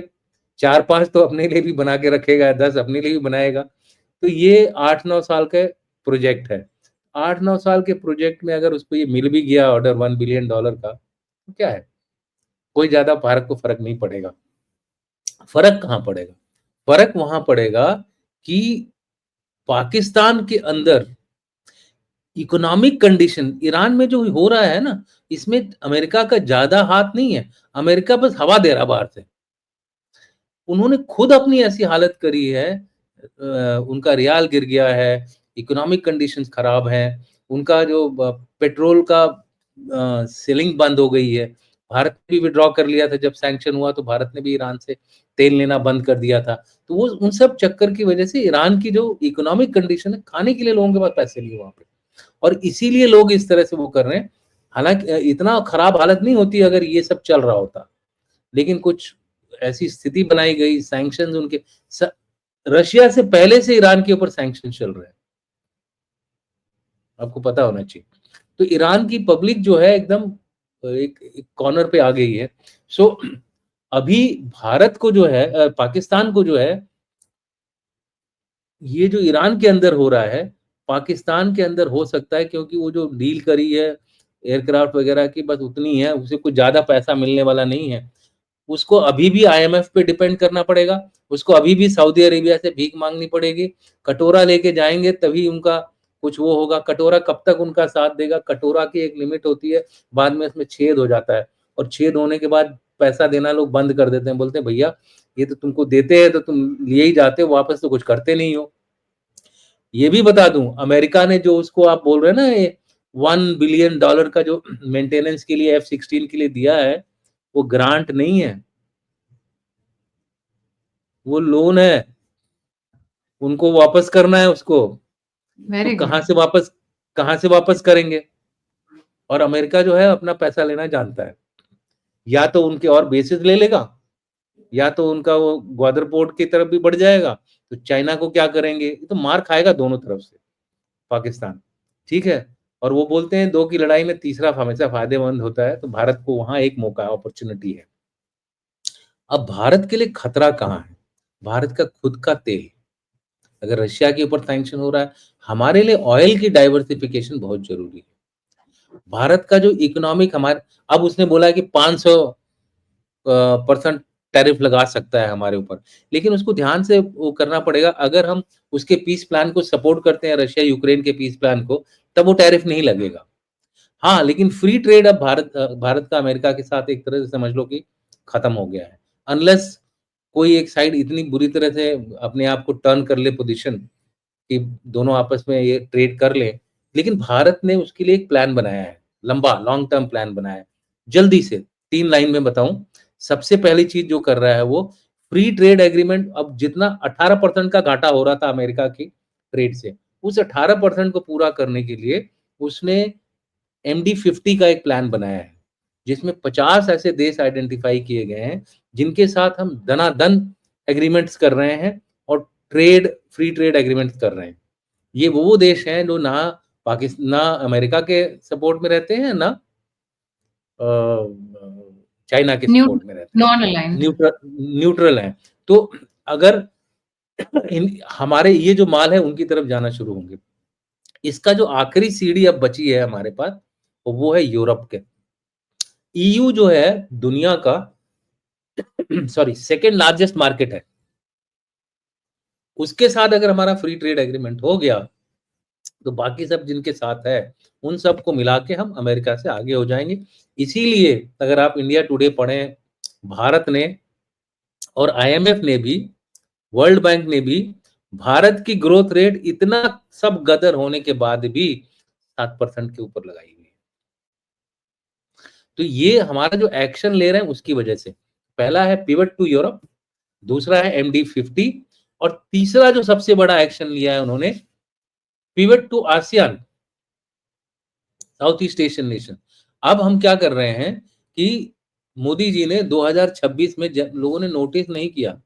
4-5 तो अपने लिए भी बना के रखेगा, 10 अपने लिए भी बनाएगा। तो ये 8-9 साल का प्रोजेक्ट है। 8-9 साल के प्रोजेक्ट में अगर उसको ये मिल भी गया ऑर्डर $1 बिलियन का, तो क्या है? कोई ज़्यादा भारत को फ़र्क नहीं पड़ेगा। फ़र्क कहाँ पड़ेगा? फ़र्क वहाँ पड़ेगा कि पाकिस्तान के अंदर इकोनॉमिक कंडीशन ईरान में जो हो रहा है ना, इसमें अमेरिका का ज़्यादा हाथ नहीं है। अमेरिका बस हवा दे रहा बाहर से। उन्होंने खुद अपनी ऐसी हालत करी है, उनका रियाल गिर गया है, इकोनॉमिक कंडीशंस खराब हैं, उनका जो पेट्रोल का सेलिंग बंद हो गई है। भारत ने भी विथड्रॉ कर लिया था जब सैंक्शन हुआ तो भारत ने भी ईरान से तेल लेना बंद कर दिया था। तो वो उन सब चक्कर की वजह से ईरान की जो इकोनॉमिक कंडीशन है, खाने के लिए लोगों के पास पैसे नहीं है वहाँ पे और इसीलिए लोग इस तरह से वो कर रहे हैं। हालाँकि इतना खराब हालत नहीं होती अगर ये सब चल रहा होता। लेकिन कुछ ऐसी स्थिति बनाई गई, सैंक्शंस उनके स रशिया से पहले से ईरान के ऊपर सैंक्शन चल रहे हैं, आपको पता होना चाहिए। तो ईरान की पब्लिक जो है एकदम एक कॉर्नर पे आ गई है। सो अभी भारत को जो है पाकिस्तान को जो है, ये जो ईरान के अंदर हो रहा है, पाकिस्तान के अंदर हो सकता है क्योंकि वो जो डील करी है एयरक्राफ्ट वगैरह की बस उतनी है, उसे कुछ ज़्यादा पैसा मिलने वाला नहीं है। उसको अभी भी IMF पे डिपेंड करना पड़ेगा, उसको अभी भी सऊदी अरेबिया से भीख माँगनी पड़ेगी, कटोरा लेके जाएँगे तभी उनका कुछ वो होगा, कटोरा कब तक उनका साथ देगा, कटोरा की एक लिमिट होती है, बाद में उसमें छेद हो जाता है और छेद होने के बाद पैसा देना लोग बंद कर देते हैं, बोलते हैं भैया ये तो तुमको देते हैं तो तुम लिए ही जाते हो, वापस तो कुछ करते नहीं हो। ये भी बता दूँ अमेरिका ने जो उसको आप बोल रहे हैं ना ये $1 बिलियन का जो मेंटेनेंस के लिए F-16 के लिए दिया है, वो ग्रांट नहीं है। वो लोन है, उनको वापस करना है उसको, तो वेरी गुड। कहाँ से वापस करेंगे? और अमेरिका जो है अपना पैसा लेना जानता है। या तो उनके और बेसेस ले लेगा, या तो उनका वो ग्वादर पोर्ट की तरफ भी बढ़ जाएगा, तो चाइना को क्या करेंगे? ये तो मार खाएगा दोनों तरफ से पाकिस्तान, ठीक है? और वो बोलते हैं 2 की लड़ाई में तीसरा हमेशा फ़ायदेमंद होता है, तो भारत को वहाँ एक मौका अपॉर्च्युनिटी है। अब भारत के लिए खतरा कहाँ है? भारत का खुद का तेल। अगर रशिया के ऊपर सैंक्शन हो रहा है, हमारे लिए ऑयल की डाइवर्सिफिकेशन बहुत ज़रूरी है। भारत का जो इकोनॉमिक हमारे अब उसने बोला है कि 500 परसेंट टैरिफ लगा सकता है हमारे ऊपर। लेकिन उसको ध्यान से वो करना पड़ेगा, अगर हम उसके पीस प्लान को सपोर्ट करते हैं रशिया यूक्रेन के पीस प्लान को, तब वो टैरिफ नहीं लगेगा। हाँ, लेकिन फ्री ट्रेड अब भारत का अमेरिका के साथ एक तरह से समझ लो कि खत्म हो गया है। अनलेस कोई एक साइड इतनी बुरी तरह से अपने आप को टर्न कर ले पोज़ीशन कि दोनों आपस में ये ट्रेड कर लें। लेकिन भारत ने उसके लिए एक प्लान बनाया है, लंबा लॉन्ग टर्म प्लान बनाया है। जल्दी से 3 लाइन में बताऊँ, सबसे पहली चीज़ जो कर रहा है वो फ्री ट्रेड एग्रीमेंट, अब जितना 18% का घाटा हो रहा था अमेरिका की ट्रेड से, उस 18% को पूरा करने के लिए उसने MD50 का एक प्लान बनाया है, जिसमें 50 ऐसे देश आइडेंटिफाई किए गए हैं, जिनके साथ हम दनादन एग्रीमेंट्स कर रहे हैं और फ्री ट्रेड एग्रीमेंट्स कर रहे हैं। ये वो देश हैं जो ना अमेरिका के सपोर्ट में रहते हैं, ना चाइना के न्यू सपोर्ट में रहते हैं, नॉन अलाइन्ड। न्यूट्रल हैं। तो अगर हमारे ये जो माल है उनकी तरफ जाना शुरू होंगे, इसका जो आखिरी सीढ़ी अब बची है हमारे पास, वो है यूरोप के। EU जो है दुनिया का सॉरी सेकेंड लार्जेस्ट मार्केट है, उसके साथ अगर हमारा फ्री ट्रेड एग्रीमेंट हो गया, तो बाकी सब जिनके साथ है उन सबको मिला के हम अमेरिका से आगे हो जाएंगे। इसीलिए अगर आप इंडिया टुडे पढ़ें, भारत ने और IMF ने भी, वर्ल्ड बैंक ने भी भारत की ग्रोथ रेट इतना सब गदर होने के बाद भी 7% के ऊपर लगाई हुई है। तो ये हमारा जो एक्शन ले रहे हैं उसकी वजह से, पहला है पिवट टू यूरोप, दूसरा है MD50, और तीसरा जो सबसे बड़ा एक्शन लिया है उन्होंने, pivot to ASEAN, South East Asian nation. अब हम क्या कर रहे हैं कि मोदी जी ने 2026 में लोगों ने नोटिस नहीं किया,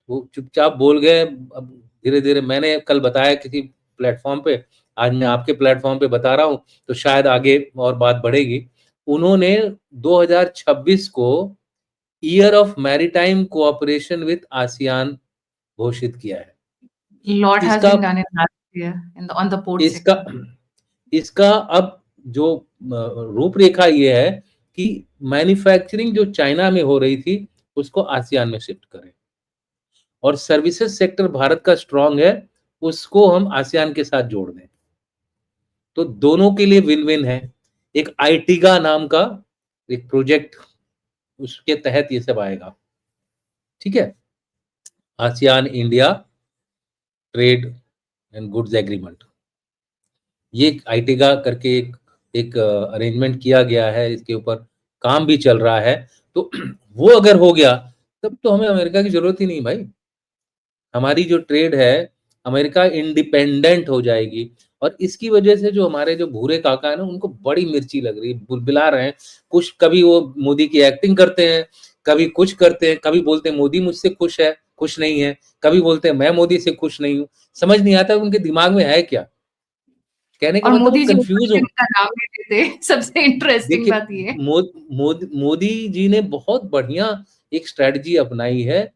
वो चुपचाप बोल गए। अब धीरे धीरे मैंने कल बताया किसी प्लेटफॉर्म पे, आज मैं आपके प्लेटफॉर्म पे बता रहा हूं, तो शायद आगे और बात बढ़ेगी। उन्होंने 2026 को year of maritime cooperation with ASEAN घोषित किया है। Lot has इसका been done in last year on the port इसका sector. इसका अब जो रूपरेखा ये है कि मैन्युफैक्चरिंग जो चाइना में हो रही थी उसको आसियान में शिफ्ट करें, और सर्विसेज सेक्टर भारत का स्ट्रांग है, उसको हम आसियान के साथ जोड़ दें। तो दोनों के लिए विन विन है। एक आईटीगा नाम का एक प्रोजेक्ट, उसके तहत ये सब आएगा। ठीक है, ASEAN India trade and goods agreement, ये आईटीगा करके एक अरेंजमेंट किया गया है, इसके ऊपर काम भी चल रहा है। तो वो अगर हो गया तब तो हमें अमेरिका की जरूरत ही नहीं भाई। हमारी जो ट्रेड है, अमेरिका इंडिपेंडेंट हो जाएगी। और इसकी वजह से जो हमारे जो भूरे काका है ना, उनको बड़ी मिर्ची लग रही है, बुलबिला रहे हैं। कुछ कभी वो मोदी की एक्टिंग करते हैं, कभी कुछ करते हैं, कभी बोलते हैं मोदी मुझसे खुश है, खुश नहीं है, कभी बोलते हैं मैं मोदी से खुश नहीं हूँ। समझ नहीं आता उनके दिमाग में है क्या। कहने का और मतलब वो मोदी जी ऊपर कंफ्यूज से हो। इनका नाम नहीं लेते। सबसे इंटरेस्टिंग देखिए, बात ये है। मोदी जी ने बहुत बढ़िया एक स्ट्रेटजी अपनाई है,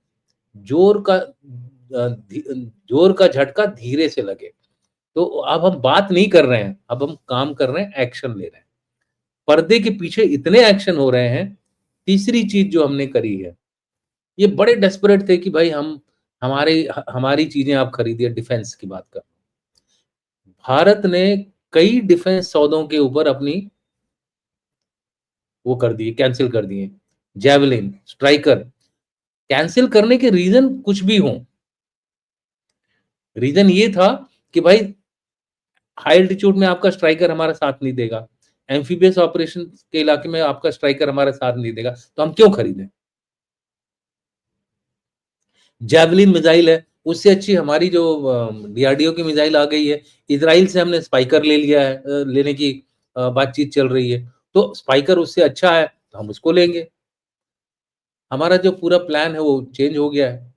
जोर का जोर का झटका धीरे से लगे। तो अब हम बात नहीं कर रहे हैं, अब हम काम कर रहे हैं, एक्शन ले रहे हैं। पर्दे के पीछे इतने एक्शन हो रहे हैं। तीसरी चीज जो हमने करी है, ये बड़े डेस्परेट थे कि भाई हम हमारी चीजें आप खरीदिए। डिफेंस की बात कर, भारत ने कई डिफेंस सौदों के ऊपर अपनी वो कर दिए, कैंसिल कर दिए। जेवलिन, स्ट्राइकर, कैंसिल करने के रीजन कुछ भी हों, रीजन ये था कि भाई हाई एल्टीट्यूड में आपका स्ट्राइकर हमारा साथ नहीं देगा, एम्फीबियस ऑपरेशन के इलाके में आपका स्ट्राइकर हमारा साथ नहीं देगा, तो हम क्यों खरीदें। जेवलिन मिसाइल है, उससे अच्छी हमारी जो DRDO की मिसाइल आ गई है। इजराइल से हमने स्पाइकर ले लिया है, लेने की बातचीत चल रही है। तो स्पाइकर उससे अच्छा है तो हम उसको लेंगे। हमारा जो पूरा प्लान है वो चेंज हो गया है।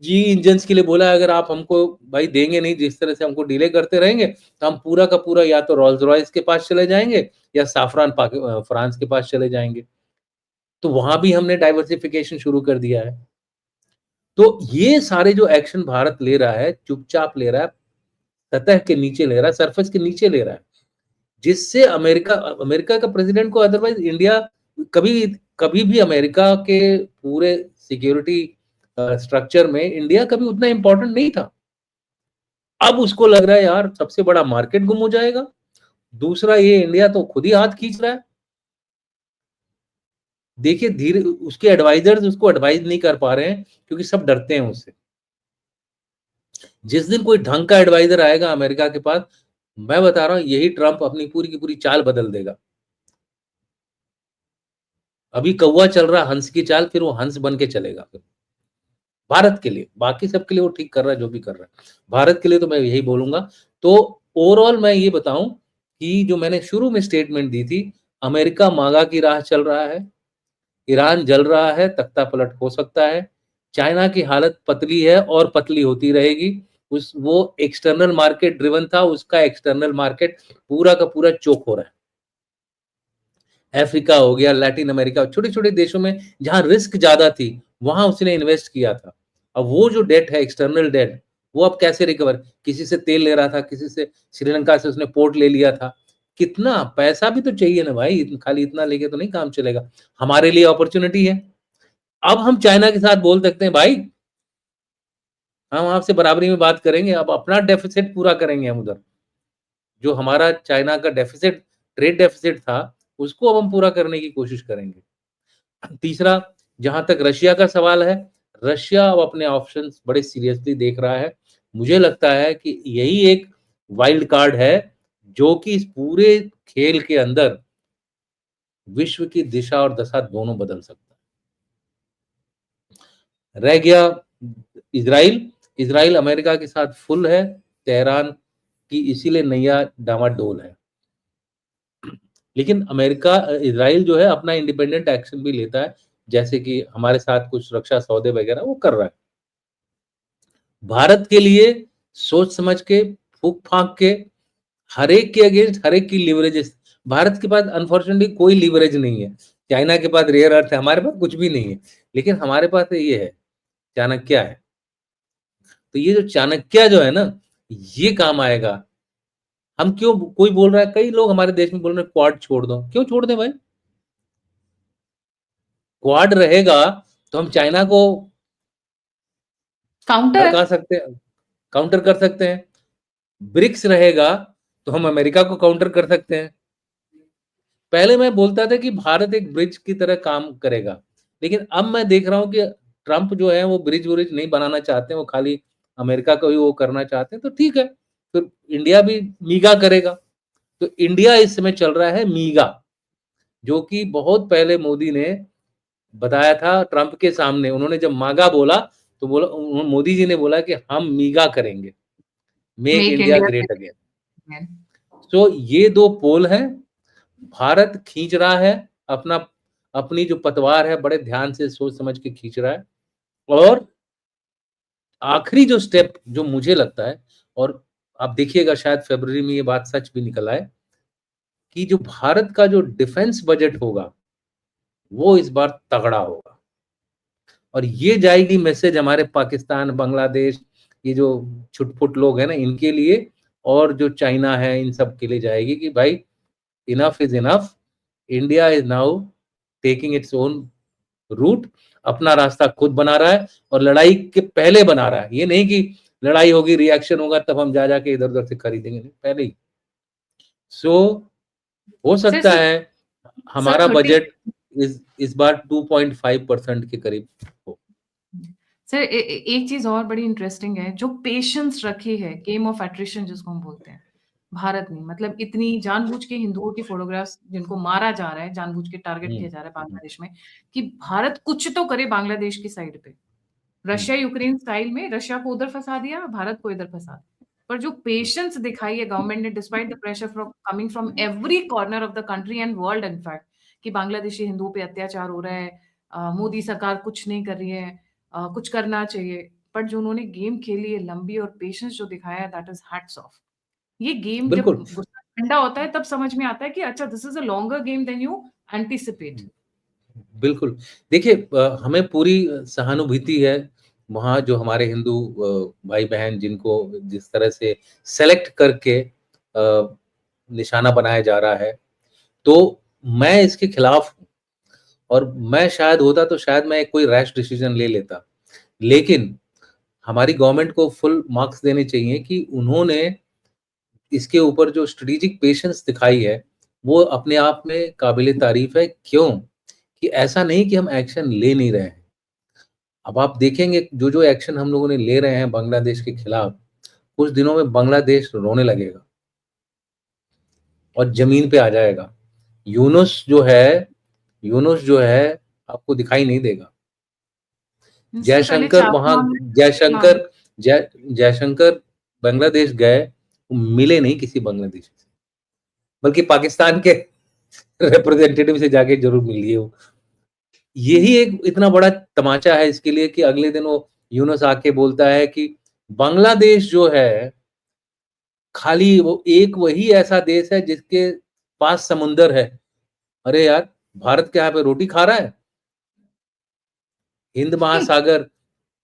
जी इंजन्स के लिए बोला है, अगर आप हमको भाई देंगे नहीं, जिस तरह से हमको डिले करते रहेंगे, तो हम पूरा का पूरा या तो रोल्स रॉयस के पास चले जाएंगे, या साफरान फ्रांस के पास चले जाएंगे। तो वहां भी हमने डाइवर्सिफिकेशन शुरू कर दिया है। तो ये सारे जो एक्शन भारत ले रहा है, चुपचाप ले रहा है, सतह के नीचे ले रहा है, सरफेस के नीचे ले रहा है, जिससे अमेरिका अमेरिका का प्रेसिडेंट को, अदरवाइज इंडिया कभी कभी भी अमेरिका के पूरे सिक्योरिटी स्ट्रक्चर में इंडिया कभी उतना इंपॉर्टेंट नहीं था। अब उसको लग रहा है यार सबसे बड़ा मार्केट गुम हो जाएगा, दूसरा ये इंडिया तो खुद ही हाथ खींच रहा है। देखिए धीरे, उसके एडवाइजर्स उसको एडवाइज नहीं कर पा रहे हैं क्योंकि सब डरते हैं उससे। जिस दिन कोई ढंग का एडवाइजर आएगा अमेरिका के पास, मैं बता रहा हूं यही ट्रंप अपनी पूरी की पूरी चाल बदल देगा। अभी कौवा चल रहा हंस की चाल, फिर वो हंस बन के चलेगा फिर। भारत के लिए, बाकी सबके लिए वो ठीक कर रहा है जो भी कर रहा है। भारत के लिए तो मैं यही बोलूँगा। तो ओवरऑल मैं ये बताऊँ कि जो मैंने शुरू में स्टेटमेंट दी थी, अमेरिका मागा की राह चल रहा है, ईरान जल रहा है, तख्ता पलट हो सकता है, चाइना की हालत पतली है और पतली होती रहेगी। उस वो एक्सटर्नल मार्केट ड्रिवन था, उसका एक्सटर्नल मार्केट पूरा का पूरा चोक हो रहा है। अफ्रीका हो गया, लैटिन अमेरिका, छोटे-छोटे देशों में जहाँ रिस्क ज़्यादा थी, वहाँ उसने इन्वेस्ट किया था। अब वो जो डेट है, एक्सटर्नल डेट, वो अब कैसे रिकवर, किसी से तेल ले रहा था, किसी से श्रीलंका से उसने पोर्ट ले लिया था। कितना पैसा भी तो चाहिए ना भाई, खाली इतना लेके तो नहीं काम चलेगा। हमारे लिए अपॉर्च्युनिटी है। अब हम चाइना के साथ बोल सकते हैं, भाई हम आपसे बराबरी में बात करेंगे, अब अपना डेफ़िसिट पूरा करेंगे हम उधर। जो हमारा चाइना का डेफ़िसिट, ट्रेड डेफ़िसिट था, उसको अब हम पूरा करने की कोशिश करेंगे। तीसरा, जहाँ तक रशिया का सवाल है, रशिया अब अपने ऑप्शंस बड़े सीरियसली देख रहा है। मुझे लगता है कि यही एक वाइल्ड कार्ड है, जो कि इस पूरे खेल के अंदर विश्व की दिशा और दशा दोनों बदल सकता है। रह गया इज़राइल, इज़राइल अमेरिका के साथ फुल है, तेहरान की इसीलिए नैया डामाडोल है। लेकिन इज़राइल जो है अपना इंडिपेंडेंट एक्शन भी लेता है, जैसे कि हमारे साथ कुछ रक्षा सौदे वगैरह वो कर रहा है। भारत के लिए सोच समझ के, फूँक-फाँक के, हर एक के अगेंस्ट हर एक की लिवरेजेस, भारत के पास अनफॉर्चुनेटली कोई लिवरेज नहीं है। चाइना के पास रेयर अर्थ है, हमारे पास कुछ भी नहीं है। लेकिन हमारे पास ये है, चाणक्य है। तो ये जो चाणक्य जो है ना, ये काम आएगा। हम क्यों, कोई बोल रहा है, कई लोग हमारे देश में बोल रहे हैं क्वाड छोड़ दो। क्यों छोड़ दें भाई? क्वाड रहेगा तो हम चाइना को काउंटर। भड़का सकते हैं, काउंटर कर सकते हैं। ब्रिक्स रहेगा तो हम अमेरिका को काउंटर कर सकते हैं। पहले मैं बोलता था कि भारत एक ब्रिज की तरह काम करेगा, लेकिन अब मैं देख रहा हूँ कि ट्रम्प जो है वो ब्रिज-व्रिज नहीं बनाना चाहते हैं, वो खाली अमेरिका को ही वो करना चाहते हैं, तो ठीक है, फिर इंडिया भी मीगा करेगा। तो इंडिया इस समय चल रहा है मीगा, जो कि बहुत पहले मोदी ने बताया था ट्रम्प के सामने। उन्होंने जब मागा बोला, तो बोला मोदी जी ने बोला कि हम मीगा करेंगे, make make India India great great again. Again. तो ये 2 पोल हैं, भारत खींच रहा है अपना, अपनी जो पतवार है बड़े ध्यान से सोच समझ के खींच रहा है। और आखिरी जो स्टेप जो मुझे लगता है, और आप देखिएगा शायद फरवरी में ये बात सच भी निकल आए, कि जो भारत का जो डिफेंस बजट होगा, वो इस बार तगड़ा होगा। और ये जाएगी मैसेज हमारे पाकिस्तान, बांग्लादेश, ये जो छुट-पुट लोग हैं ना, इनके लिए, और जो चाइना है, इन सब के लिए जाएगी कि भाई enough is enough, India is now taking its own route, अपना रास्ता खुद बना रहा है और लड़ाई के पहले बना रहा है। ये नहीं कि लड़ाई होगी, रिएक्शन होगा, तब हम जा के इधर-उधर से खरीदेंगे, नहीं, पहले ही। सो हो सर सकता सर है सर हमारा 30। बजट इस बार 2.5% के करीब हो। सर एक चीज और बड़ी इंटरेस्टिंग है, जो पेशेंस रखी है, गेम ऑफ एट्रिशन जिसको हम बोलते हैं, भारत ने, मतलब इतनी जानबूझ के हिंदुओं की फोटोग्राफ्स जिनको मारा जा रहा है, जानबूझ के टारगेट हुँ, किया जा रहा है हुँ, बांग्लादेश में, कि भारत कुछ तो करे बांग्लादेश की साइड पे। हुँ, रशिया यूक्रेन स्टाइल में रशिया को उधर फंसा दिया, भारत को इधर फंसा दिया। पर जो हुँ, पेशेंस दिखाई है गवर्नमेंट ने, despite the pressure from coming from every corner of the country and world in fact, कि बांग्लादेशी हिंदुओं पे अत्याचार हो रहा है, मोदी सरकार कुछ नहीं कर रही है, कुछ करना चाहिए। बट जो उन्होंने गेम खेली है लंबी, और पेशेंस जो दिखाया है, दैट इज हैट्स ऑफ। ये गेम जब बिल्कुल। गुस्सा ठंडा होता है तब समझ में आता है कि अच्छा, this is a longer game than you anticipate. बिल्कुल। देखिए हमें पूरी सहानुभूति है, वहाँ जो हमारे हिंदू भाई-बहन जिनको जिस तरह से सेलेक्ट करके निशाना बनाया जा रहा है, तो मैं इसके खिलाफ हूँ, और मैं शायद होता तो शायद मैं कोई रैश डिसीज़न ले लेता। लेकिन हमारी गवर्नमेंट को फुल मार्क्स देने चाहिए कि उन्होंने इसके ऊपर जो स्ट्रैटेजिक पेशेंस दिखाई है, वो अपने आप में काबिल-ए-तारीफ़ है। क्यों? कि ऐसा नहीं कि हम एक्शन ले नहीं रहे हैं। अब आप देखेंगे जो-जो एक्शन हम लोगों ने ले रहे हैं बांग्लादेश के खिलाफ, कुछ दिनों में बांग्लादेश रोने लगेगा और ज़मीन पे आ जाएगा। यूनुस जो है, यूनुस जो है आपको दिखाई नहीं देगा। इससे पहले चावल जयशंकर जयशंकर बांग्लादेश गए, वो मिले नहीं किसी बांग्लादेशी से, बल्कि पाकिस्तान के रिप्रेजेंटेटिव से जाके जरूर मिलिए वो। यही एक इतना बड़ा तमाचा है इसके लिए कि अगले दिन वो यूनुस आके बोलता है कि बांग्लादेश जो है खाली वो एक वही ऐसा देश है जिसके पास समुंदर है। अरे यार, भारत क्या यहाँ पे रोटी खा रहा है? हिंद महासागर,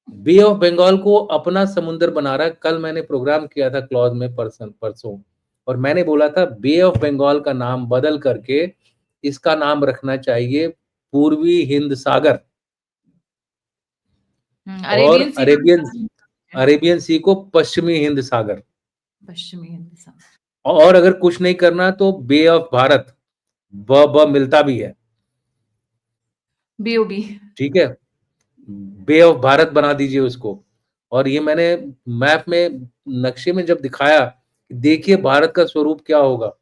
बे ऑफ बंगाल को अपना समुंदर बना रहा है। कल मैंने प्रोग्राम किया था क्लॉज में परसों, और मैंने बोला था बे ऑफ बंगाल का नाम बदल करके इसका नाम रखना चाहिए पूर्वी हिंद सागर, और अरेबियन सी अरेबियन सी को पश्चिमी हिंद सागर, पश्चिमी हिंद सागर, और अगर कुछ नहीं करना तो बे ऑफ भारत, ब मिलता भी है, बीओबी। ठीक है, बे ऑफ भारत बना दीजिए उसको। और ये मैंने मैप में नक्शे में जब दिखाया, देखिए भारत का स्वरूप क्या होगा,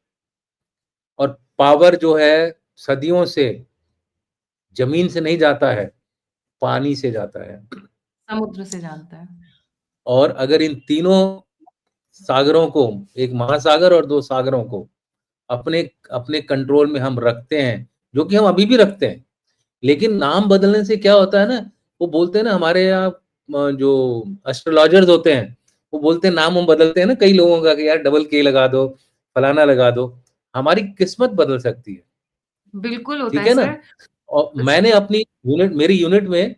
और पावर जो है सदियों से जमीन से नहीं जाता है, पानी से जाता है। समुद्र से जानता है। और अगर इन तीनों सागरों को, एक महासागर और दो सागरों को अपने अपने कंट्रोल में हम रखते हैं, जो कि हम अभी भी रखते हैं, लेकिन नाम बदलने से क्या होता है ना, वो बोलते हैं ना हमारे यहाँ जो एस्ट्रोलॉजर्स होते हैं, वो बोलते हैं नाम हम बदलते हैं ना कई लोगों का कि यार डबल के लगा दो, फलाना लगा दो, हमारी किस्मत बदल सकती है। बिल्कुल होता ठीक है है ना? सर। और मैंने अपनी मेरी यूनिट में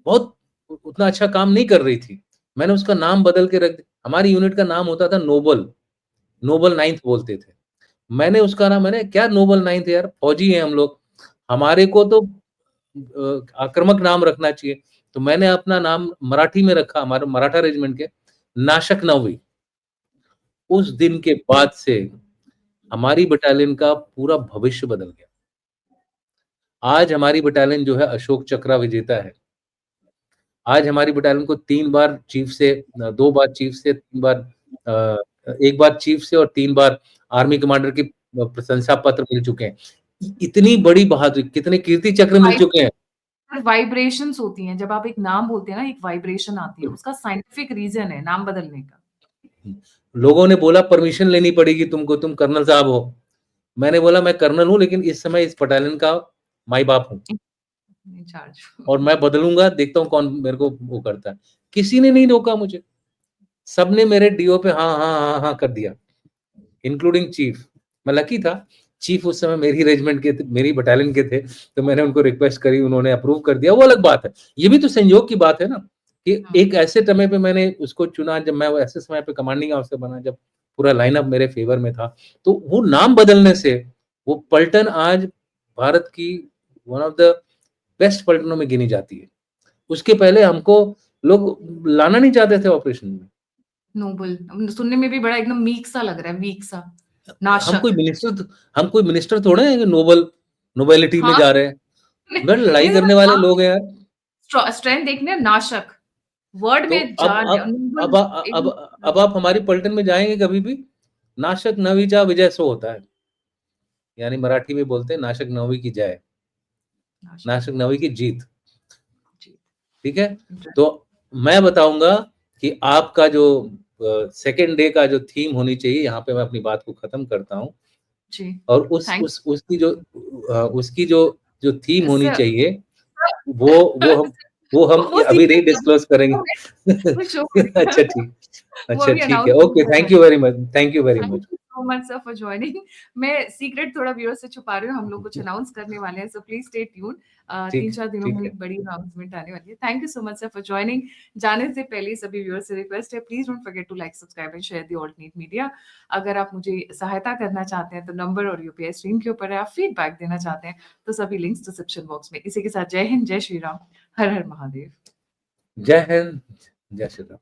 बहुत उतना अच्छा काम नहीं कर रही थी, मैंने उसका नाम बदल के रख दिया। हमारी यूनिट का नाम होता था नोबल, नोबल नाइन्थ बोलते थे। मैंने उसका नाम, मैंने क्या नोबल नाइन्थ यार, फौजी हैं हम लोग, हमारे को तो आक्रामक नाम रखना चाहिए। तो मैंने अपना नाम मराठी में रखा, हमारे मराठा रेजिमेंट के, नाशक नवी। उस दिन के बाद से हमारी बटालियन का पूरा भविष्य बदल गया। आज हमारी बटालियन जो है अशोक चक्र विजेता है। आज हमारी बटालियन को 3 बार चीफ से 2 बार चीफ से, 3 बार 1 बार चीफ से और 3 बार आर्मी कमांडर की प्रशंसा पत्र मिल चुके हैं। इतनी बड़ी बहादुरी, कितने कीर्ति चक्र मिल चुके हैं। वाइब्रेशंस होती हैं, जब आप एक नाम बोलते हैं ना, एक वाइब्रेशन आती है, उसका साइंटिफिक रीजन है नाम बदलने का। लोगों ने बोला परमिशन लेनी पड़ेगी तुमको, तुम कर्नल साहब हो। मैंने बोला मैं कर्नल हूँ, लेकिन इस समय इस बटालियन का माई बाप हूँ, इंचार्ज। और मैं बदलूंगा, देखता हूँ कौन मेरे को वो करता है। किसी ने नहीं रोका मुझे, सबने मेरे डीओ पे हाँ हाँ हाँ हाँ कर दिया, इंक्लूडिंग चीफ। मैं लकी था, चीफ उस समय मेरी रेजिमेंट के थे, मेरी बटालियन के थे, तो मैंने उनको रिक्वेस्ट करी, उन्होंने अप्रूव कर दिया, वो अलग बात है। ये भी तो संयोग की बात है ना, कि एक ऐसे समय पे मैंने उसको चुना जब मैं ऐसे समय पे कमांडिंग ऑफिसर बना, जब पूरा लाइनअप मेरे फेवर में था। तो वो नाम बदलने से वो पलटन आज भारत की वन ऑफ द बेस्ट पलटनों में गिनी जाती है। उसके पहले हमको लोग लाना नहीं चाहते थे ऑपरेशन में। नोबल सुनने में भी बड़ा एकदम मीक सा लग रहा है, वीक सा। हम नाशक। कोई मिनिस्टर थोड़े हैं कि नोबेलिटी में हाँ। जा रहे हैं। बट लड़ाई नहीं, करने वाले लोग हैं यार। स्ट्रेंथ देखने, नाशक वर्ड तो में जा रहे हैं, अब अब अब आप हमारी पलटन में जाएंगे कभी भी, नाशक नवीजा विजय सो होता है, यानी मराठी में बोलते हैं नाशक नवी की जय, नाशक नवी की जीत। ठीक है, तो मैं बताऊंगा कि आपका जो सेकेंड डे का जो थीम होनी चाहिए, यहाँ पे मैं अपनी बात को खत्म करता हूँ। जी। और उसकी जो जो थीम होनी चाहिए, वो वो हम वो हम वो अभी नहीं सीक्रेट डिस्क्लोज करेंगे। वो शो अच्छा ठीक, वो अच्छा अभी ठीक है, अनाउंस नहीं ओके, किया थैंक यू जाएगा। Very much, thank you very thank much. You so much sir for joining. मैं सीक्रेट थोड़ा व्यूअर से छुपा रही हूँ, हम लोग कुछ अनाउंस करने वाले हैं, सो प्लीज स्टे ट्यून। ठीक 3-4 दिनों ठीक में है, एक बड़ी अनाउंसमेंट आने वाली है। Thank you so much sir for joining. जाने से पहले सभी व्यूअर से रिक्वेस्ट है, please don't forget to like, subscribe and share the alternate media. अगर आप मुझे सहायता करना चाहते हैं तो नंबर और यूपीआई स्क्रीन के ऊपर है। आप फीडबैक देना चाहते हैं तो सभी लिंक्स डिस्क्रिप्शन बॉक्स में। इसी के साथ जय हिंद, जय श्री राम, हर हर महादेव। जय हिंद, जय श्री राम।